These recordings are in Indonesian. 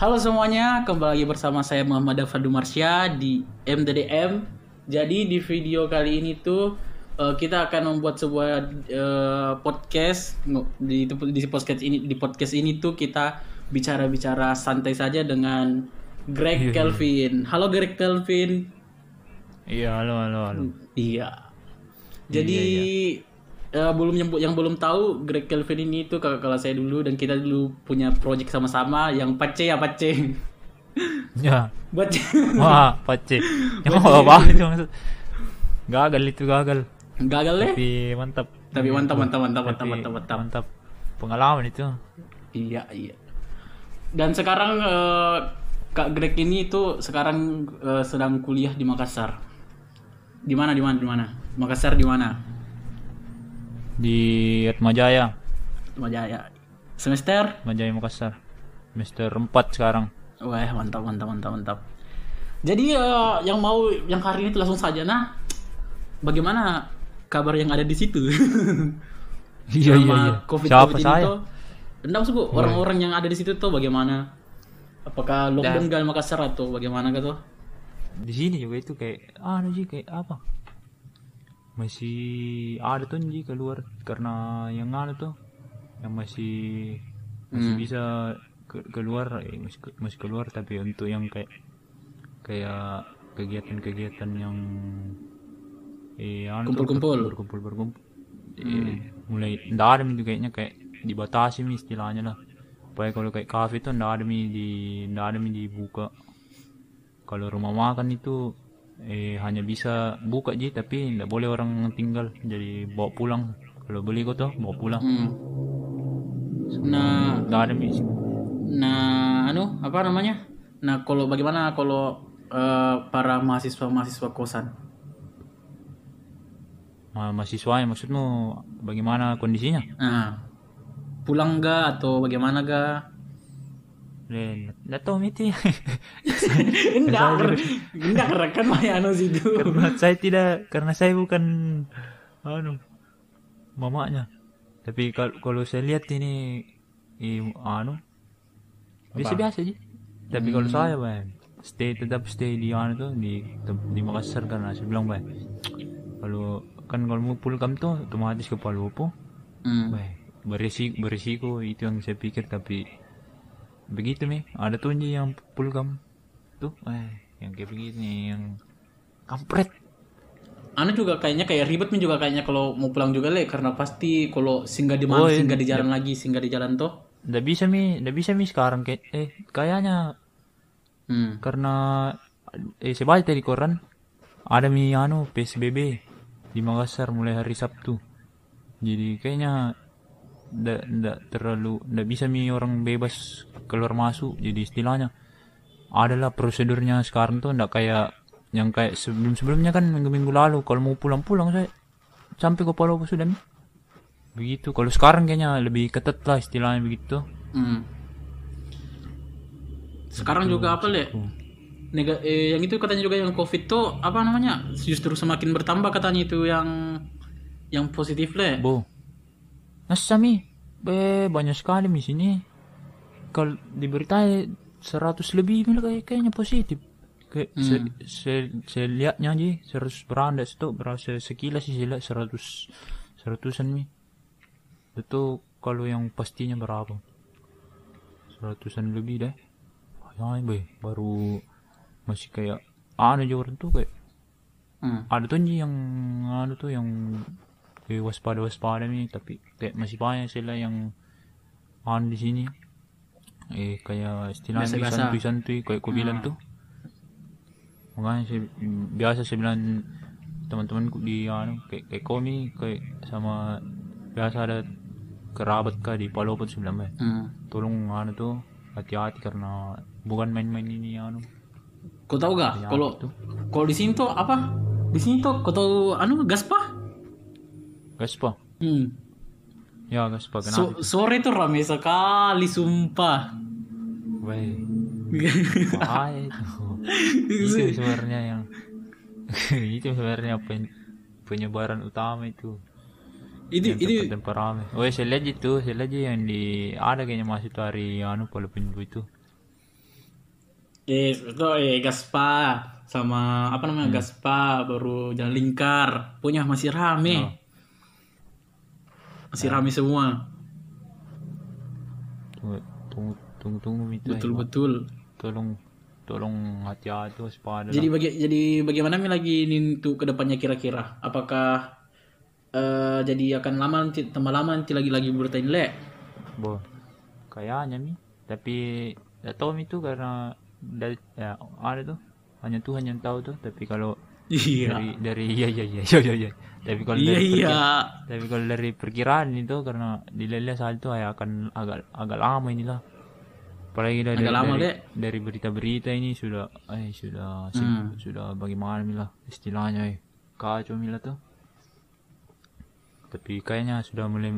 Halo semuanya, kembali lagi bersama saya Muhammad Afadu Marsya di MDDM. Jadi di video kali ini tuh kita akan membuat sebuah podcast di podcast ini tuh kita bicara-bicara santai saja dengan Greg Iya. Kelvin. Halo Greg Kelvin. Iya, halo. Iya. Jadi Iya. belum tahu Greg Kelvin ini tuh kakak kelas saya dulu dan kita dulu punya project sama-sama yang Pace ya Pace. Ya. Pace. Wah, pace. Emang Pace. apa itu maksud? Gagal. Gagal deh. Tapi mantap. Tapi mantap. Tapi mantap. Pengalaman itu. Iya. Dan sekarang Kak Greg ini tuh sekarang sedang kuliah di Makassar. Di mana? Makassar di mana? Di Atmajaya. Jaya. Semester? Atmajaya Makassar. Semester 4 sekarang. Wah, mantap. Jadi yang hari ini tuh langsung saja. Nah, bagaimana kabar yang ada di situ? Selama COVID Siapa ini saya? tuh, enggak maksudku orang-orang yang ada di situ tuh bagaimana? Apakah lockdown di Makassar atau bagaimana gitu? Di sini juga itu kayak kayak apa? Masih ada tuh keluar karena yang tuh yang masih bisa keluar masih keluar, tapi untuk yang kayak kegiatan-kegiatan yang Kumpul-kumpul. berkumpul mulai ndak ada itu kayaknya kayak dibatasi istilahnya lah. Supaya kalau kayak kafe itu ndak ada dibuka. Kalau rumah makan itu hanya bisa buka tapi nggak boleh orang tinggal, jadi bawa pulang. Kalau beli kok tuh bawa pulang. Nah, Nggak ada apa namanya? Nah, bagaimana kalau para mahasiswa kosan? mahasiswanya, maksudmu bagaimana kondisinya? Nah, pulang nggak atau bagaimana nggak? Nggak tahu miti. Enggak kan Mayano situ. Karena saya bukan mamanya. Tapi kalau saya lihat ini biasa aja. Tapi kalau saya tetap stay di di Makassar, karena saya bilang kalau mau pulang tuh otomatis ke Palopo. Berisiko itu yang saya pikir, tapi begitu ada tuh yang pulang tuh yang kayak begini, yang kampret. Juga kayaknya kayak ribet juga kayaknya kalau mau pulang juga karena pasti kalau singgah di mana singgah di jalan tuh. Nggak bisa sekarang kayaknya karena saya baca di koran ada PSBB di Makassar mulai hari Sabtu. Jadi kayaknya nggak bisa orang bebas keluar masuk. Jadi istilahnya adalah prosedurnya sekarang tuh nggak kayak yang kayak sebelumnya kan, minggu lalu kalau mau pulang saya sampai ke Palopo sudah begitu. Kalau sekarang kayaknya lebih ketat lah istilahnya begitu. Sekarang juga apa yang itu katanya juga yang COVID tuh apa namanya justru semakin bertambah katanya itu yang positif Nasami banyak sekali di sini. Kalau diberitai 100 lebih kayaknya positif. Kayak saya lihatnya aja 100 beranda itu berasa sekilas sih, saya lihat 100-an itu. Kalau yang pastinya berapa 100-an lebih deh. Baru masih kayak aja orang tuh kayak ada tuh yang waspada nih, tapi kayak masih banyak sila yang di sini kayak istilahnya santuy kayak ku bilang tuh. Makanya biasa saya bilang teman-temanku di kayak kami kayak sama biasa ada kerabat di Palopo sebelah tolong tuh hati-hati karena bukan main-main ini Kau tahu gak kalau di sini tuh apa? Di sini tuh kau tahu Gaspa? Ya Gaspa, kenapa? Sore tuh ramai sekali sumpah. Bahaya itu sebenarnya itu sebenarnya penyebaran utama itu. Itu tempat ramai. Saya lihat yang ada kayaknya masih hari Palopo itu. Itu Gaspa sama apa namanya Gaspa baru Jalan Lingkar punya masih rame. Masih rame semua. Tunggu itu. Betul. Tolong hati-hati waspada. Jadi bagaimana Mi lagi nintu ke depannya kira-kira? Apakah jadi akan tambah lama nanti lagi bertain le? Boh, kayaknya Mi. Tapi gak tahu Mi itu karena ya ada tuh hanya Tuhan yang tahu tuh. Tapi kalau dari iya. Tapi kalau tapi kalau dari perkiraan itu karena dilihat saat itu ya akan agak lama inilah. Apalagi dari berita-berita ini sudah bagaimana milah istilahnya kacau milah tuh. Tapi kayaknya sudah mulai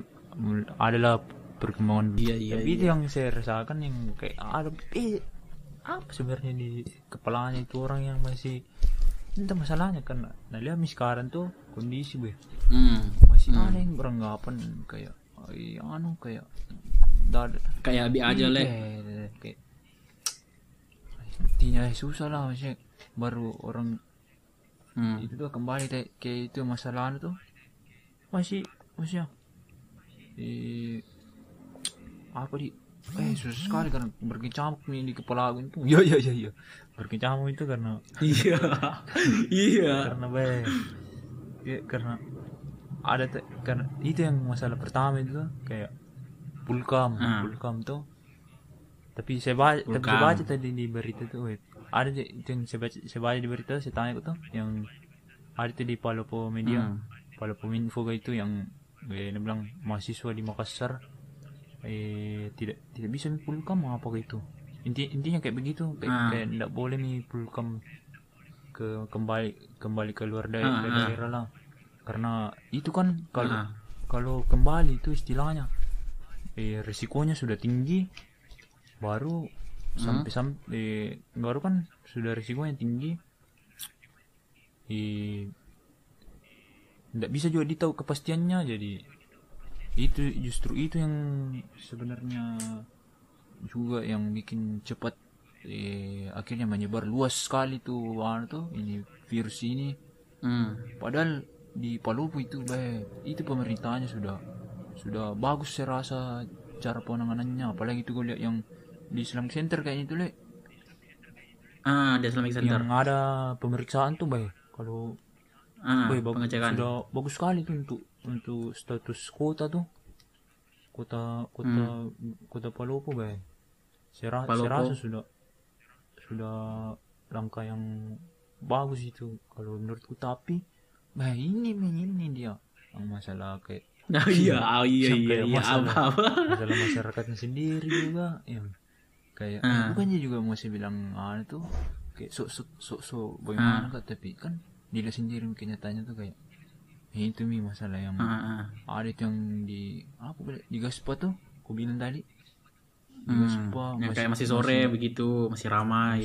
adalah perkembangan. Iya. Itu yang saya rasakan yang kayak ada apa sebenarnya di kepalanya itu orang yang masih entah masalahnya kan. Nah lihat sekarang tuh kondisi masih ada yang beranggapan kayak kayak abi aja le. Kayak intinya susah lah maksudnya baru orang itu tuh kembali kayak itu masalah tuh maksudnya apa susah sekali karena berkecamuk nih di kepala aku itu. Iya. Berkecamuk itu karena iya. Karena ada karena itu yang masalah pertama itu kayak pulkam tuh. Tapi saya baca tadi di berita tuh ada itu yang saya baca di berita, saya tanya tuh yang ada tuh di Palopo Media, Palopo Info itu yang dia bilang mahasiswa di Makassar tidak bisa pulkam apa gitu. Intinya kayak begitu, kayak tidak boleh pulkam kembali ke luar daerah lah. Karena itu kan kalau kembali itu istilahnya risikonya sudah tinggi, baru baru kan sudah risikonya tinggi, tidak bisa juga ditahu kepastiannya. Jadi itu justru itu yang sebenarnya juga yang bikin cepat akhirnya menyebar luas sekali tuh ini virus ini. Padahal di Palopo itu itu pemerintahnya sudah bagus saya rasa cara penanganannya. Apalagi itu gue lihat yang di Islamic Center kayaknya itu di Islamic Center yang ada pemeriksaan tuh kalau pengecekan sudah bagus sekali tuh untuk status kota Palopo saya rasa sudah langkah yang bagus itu kalau menurutku. Tapi ini dia yang masalah kayak apa masalah masyarakatnya sendiri juga yang kayak bukannya juga masih bilang tuh kayak sok bagaimana tapi kan dia sendiri kenyataannya tuh kayak itu masalah yang ada itu yang di Gaspa tuh aku bilang tadi di Gaspa yang kayak masih sore begitu masih ramai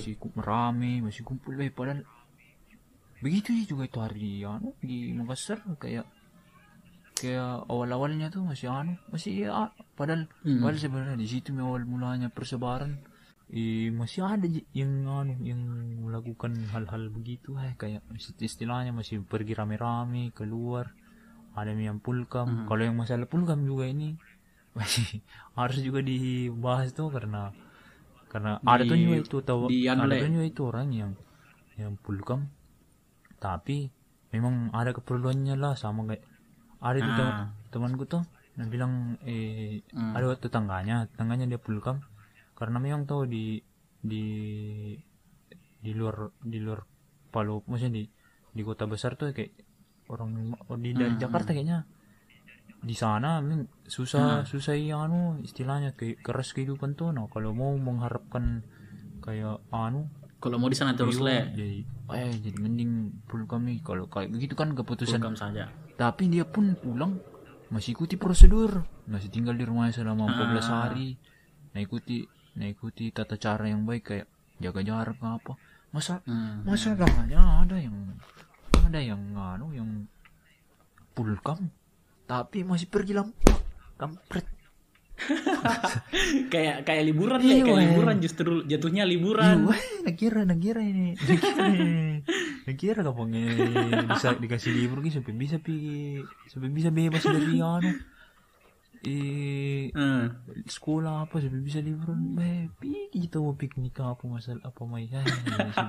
masih kumpul padahal begitu juga itu hari di Makassar kayak awal-awalnya tuh masih padahal sebenarnya di situ awal mulanya persebaran masih ada yang melakukan hal-hal begitu kayak istilahnya masih pergi rame-rame keluar, ada yang pulkam. Kalau yang masalah pulkam juga ini masih harus juga dibahas tuh karena ada tuh juga itu itu orang yang pulkam tapi memang ada keperluannya lah sama kayak ada itu temanku tuh yang bilang ada tetangganya dia pulkam karena memang tahu di luar Palopo maksudnya di kota besar tuh kayak orang dari Jakarta kayaknya di sana memang susah istilahnya kayak keras kehidupan tuh. Nah kalau mau mengharapkan kayak kalau mau di sana terus jadi mending pulkam nih. Kalau kayak begitu kan keputusan pulkam saja. Tapi dia pun pulang masih ikuti prosedur, masih tinggal di rumahnya selama 14 hari. Nah ikuti tata cara yang baik kayak jaga jarak apa. Masalahnya ada yang pulkam tapi masih pergi kampret. kayak liburan Iya, kayak weh. liburan justru jatuhnya liburan. Wah, nakira ini. Nakira kapangnya bisa dikasih libur gitu sampai bisa bebas dari Hmm. sekolah apa sampai bisa liburan. Pergi kita mau piknik apa masalah apa mai saya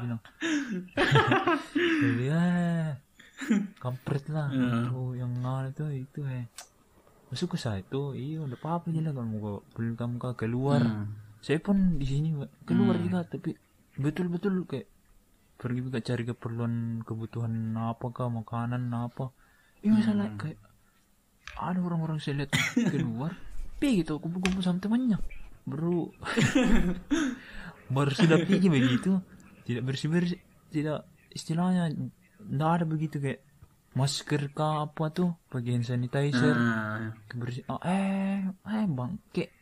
bilang. Jadi kampret lah. Oh, yang itu masuk ke saya itu udah apa aja lah kalau mau kamu keluar. Saya pun di sini keluar juga tapi betul-betul kayak pergi juga cari kebutuhan apa kah makanan apa. Masalah kayak ada orang-orang saya lihat keluar gitu kumpul-kumpul sama temannya baru sudah pergi begitu tidak bersih-bersih tidak istilahnya tidak ada begitu kayak masker kah apa tuh bagian sanitizer kebersih bangke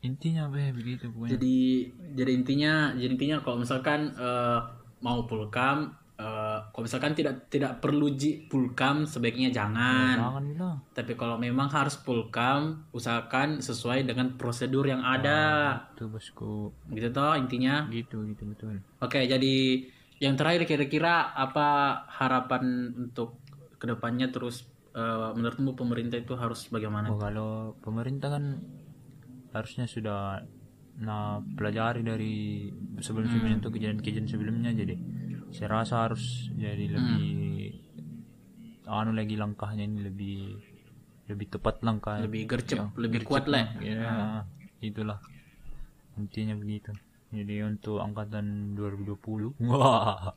intinya begitu pokoknya. Jadi intinya kalau misalkan mau pulkam, kalau misalkan tidak perlu pulkam sebaiknya jangan. Jangan bilang. Tapi kalau memang harus pulkam, usahakan sesuai dengan prosedur yang ada. Itu bosku. Gitu toh intinya. Gitu betul. Oke, jadi yang terakhir kira-kira apa harapan untuk kedepannya terus menurutmu pemerintah itu harus bagaimana? Kalau pemerintah kan harusnya sudah pelajari dari sebelum-sebelumnya untuk kejadian-kejadian sebelumnya, jadi saya rasa harus jadi lebih lagi langkahnya ini lebih tepat langkah, lebih gercep, lebih kuat lah. Ya, itulah intinya begitu. Jadi untuk angkatan 2020 wah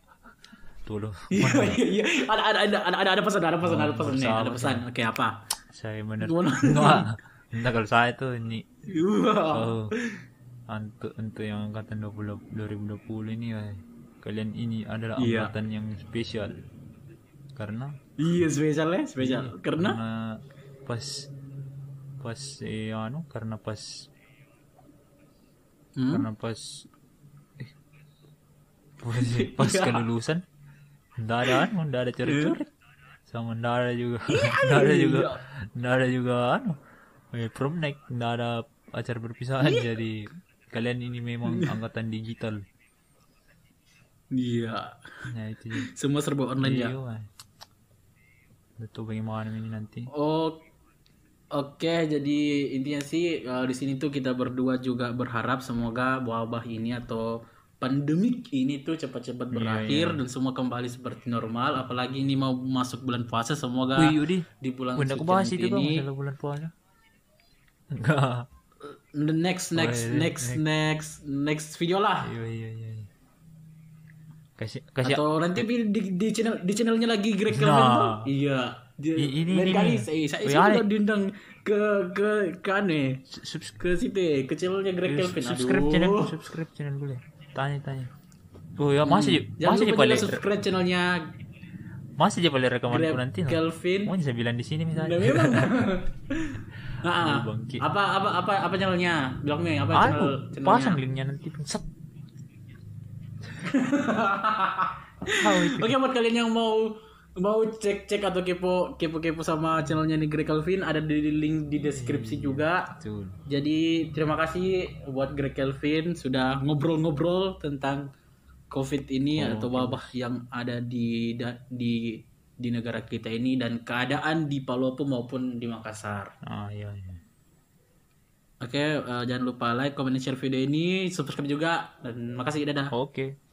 tuh loh. Iya. Ada pesan. Oke, apa? Saya benar. Entah kalau saya tuh ini untuk yang angkatan 2020 ini kalian ini adalah angkatan yang spesial karena spesial karena pas kelulusan nggak ada coret-coret sama nggak ada juga prom night, nggak ada acara perpisahan. Jadi kalian ini memang angkatan digital. Iya. Nah itu semua serba online ya. Betul, bagaimana ini nanti? Oke, jadi intinya sih di sini tuh kita berdua juga berharap semoga wabah ini atau pandemik ini tuh cepat-cepat berakhir dan semua kembali seperti normal. Apalagi ini mau masuk bulan puasa, semoga di bulan suci ini. Masalah bulan puasa. Enggak. The next video lah. Iya. Kasih atau nanti di channelnya lagi Greg Kelvin tuh. Iya. Lain kali saya sudah diundang ke aneh ke situ ke channelnya Greg Kelvin. Subscribe channel boleh. Tanya. Oh ya masih boleh subscribe channelnya. Masih aja boleh rekamanku nanti. Kelvin. Mau saya bilang di sini misalnya. Memang. Apa channelnya? Bilang nih apa channelnya? Pasang linknya nanti. Set. Oke, buat kalian yang mau cek atau kepo sama channelnya nih Greg Kelvin, ada di link di deskripsi juga. Betul. Jadi terima kasih buat Greg Kelvin sudah ngobrol-ngobrol tentang COVID ini atau wabah yang ada di negara kita ini dan keadaan di Palopo maupun di Makassar. Iya. Oke, jangan lupa like, comment, dan share video ini, subscribe juga, dan makasih, dadah. Oke.